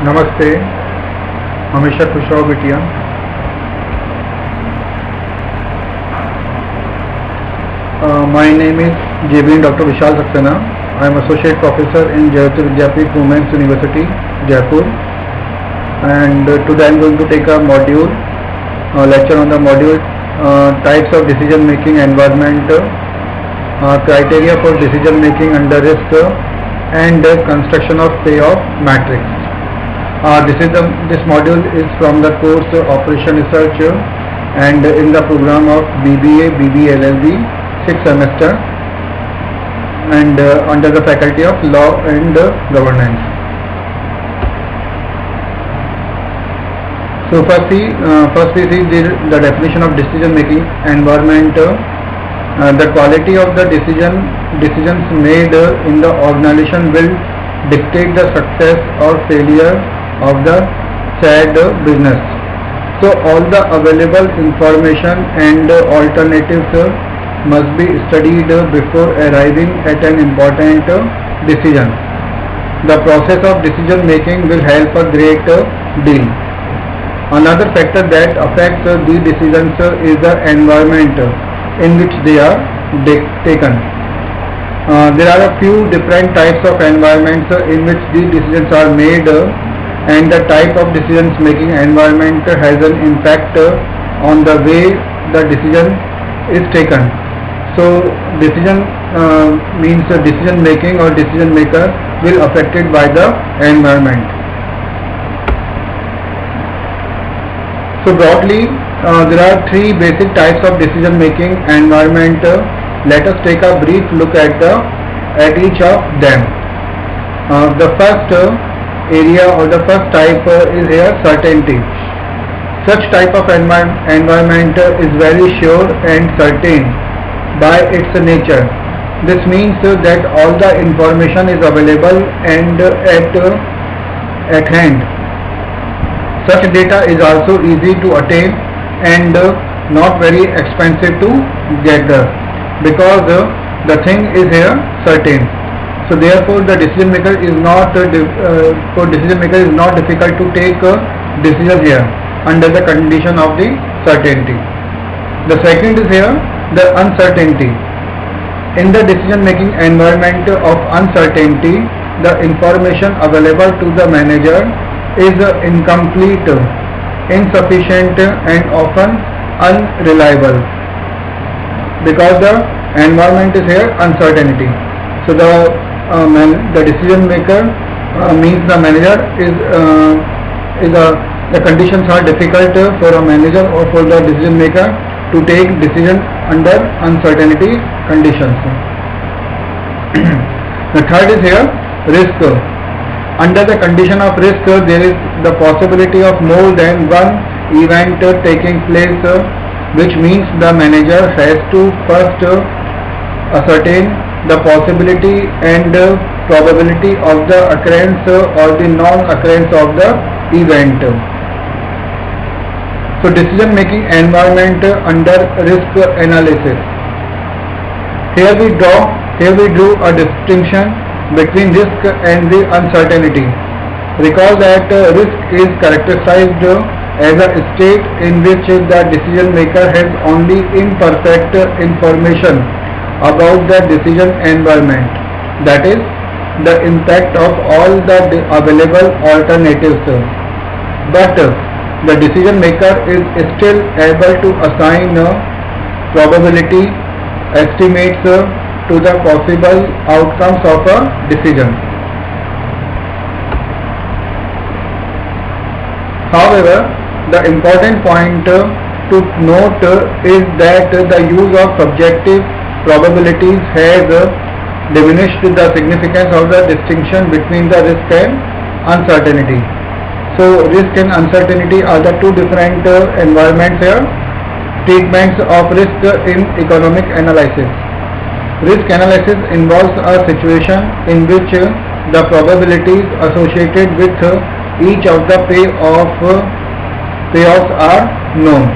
नमस्ते, हमेशा खुश रहो बिटिया। My name is JB Dr. Vishal Saxena. I am Associate Professor in Jayoti Vidyapeeth Women's University, Jaipur. And today I am going to take a module, lecture on the module types of decision making environment, criteria for decision making under risk, and construction of payoff matrix. This module is from the course Operation Research and in the program of BBA, BBA LLB, 6th semester, and under the faculty of Law and Governance. So first we see the definition of decision making environment. The quality of the decisions made in the organization will dictate the success or failure of the said business. So all the available information and alternatives must be studied before arriving at an important decision. The process of decision making will help a great deal. Another factor that affects the decisions is the environment in which they are taken. There are a few different types of environments in which the decisions are made, and the type of decisions making environment has an impact on the way the decision is taken. So decision means decision making or decision maker will affected by the environment. So broadly there are three basic types of decision making environment. Let us take a brief look at each of them. The first area or the first type is here certainty. Such type of environment is very sure and certain by its nature. This means that all the information is available and at hand. Such data is also easy to attain and not very expensive to get because the thing is here certain. So therefore the decision maker is not difficult to take decisions here under the condition of the certainty. The second is here the uncertainty. In the decision making environment of uncertainty, the information available to the manager is incomplete, insufficient, and often unreliable because the environment is here uncertainty. So the decision maker means the manager the conditions are difficult for a manager or for the decision maker to take decision under uncertainty conditions. The third is here risk. Under the condition of risk, there is the possibility of more than one event taking place, which means the manager has to first ascertain the possibility and probability of the occurrence or the non-occurrence of the event. So decision making environment under risk analysis. Here we drew a distinction between risk and the uncertainty. Recall that risk is characterized as a state in which the decision maker has only imperfect information about the decision environment, that is, the impact of all the available alternatives. But the decision maker is still able to assign probability estimates to the possible outcomes of a decision. However, the important point to note is that the use of subjective probabilities has diminished the significance of the distinction between the risk and uncertainty. So risk and uncertainty are the two different environments here. Treatments of risk in economic analysis. Risk analysis involves a situation in which the probabilities associated with each of the payoffs are known.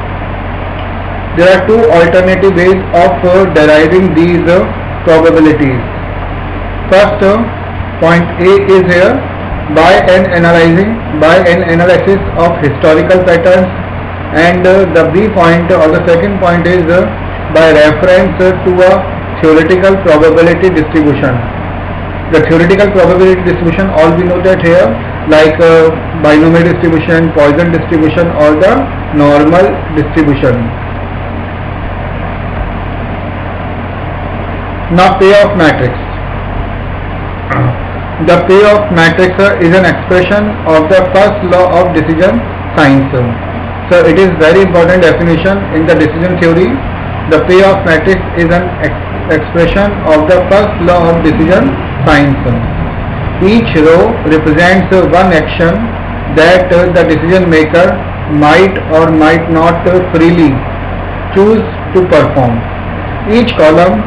There are two alternative ways of deriving these probabilities. First, point A is here by an analysis of historical patterns, and the B point or the second point is by reference to a theoretical probability distribution. The theoretical probability distribution, all we know that here, like binomial distribution, Poisson distribution, or the normal distribution. Now payoff matrix. The payoff matrix is an expression of the first law of decision science. So it is very important definition in the decision theory. The payoff matrix is an expression of the first law of decision science. Each row represents one action that the decision maker might or might not freely choose to perform. Each column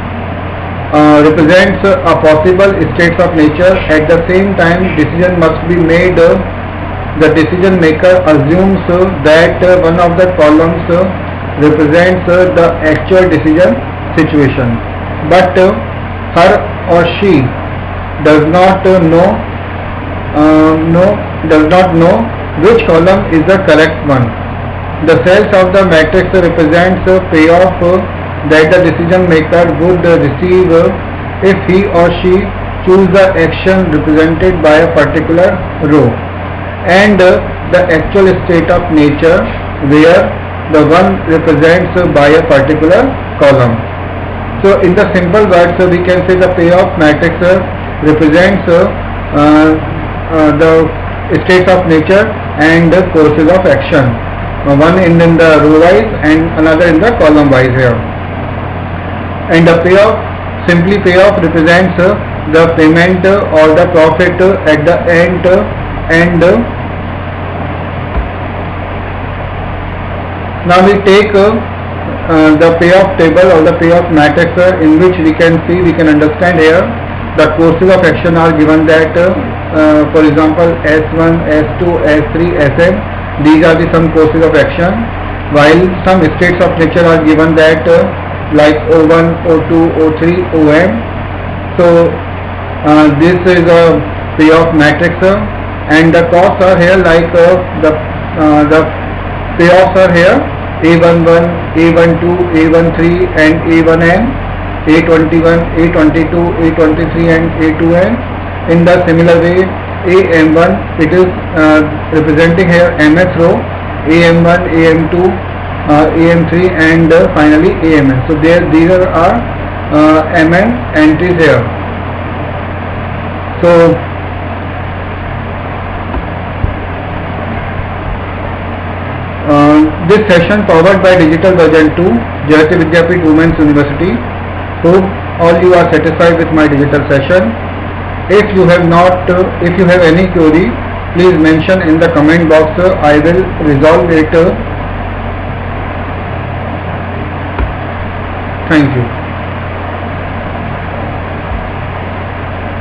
represents a possible states of nature. At the same time, decision must be made. The decision maker assumes that one of the columns represents the actual decision situation, but her or she does not know which column is the correct one. The cells of the matrix represents payoff that the decision maker would receive if he or she choose the action represented by a particular row, and the actual state of nature where the one represents by a particular column. So in the simple words, we can say the payoff matrix represents the states of nature and the courses of action, one in the row wise and another in the column wise here. And the payoff, simply payoff represents the payment or the profit at the end, and now we take the payoff table or the payoff matrix, in which we can understand here the courses of action are given that for example S1, S2, S3, Sn, these are the some courses of action, while some states of nature are given that like O1, O2, O3, Om. So this is a payoff matrix, and the costs are here like the payoffs are here A11, A12, A13 and A1n, A21, A22, A23 and A2n. In the similar way, AM1, it is representing here mth row, AM1, AM2, AM3 and finally AMN. So these are MN entries here. So this session powered by Digital Version 2, Jayati Vidyapeeth Women's University. Hope all you are satisfied with my digital session. If you have any query, please mention in the comment box. I will resolve it. Thank you.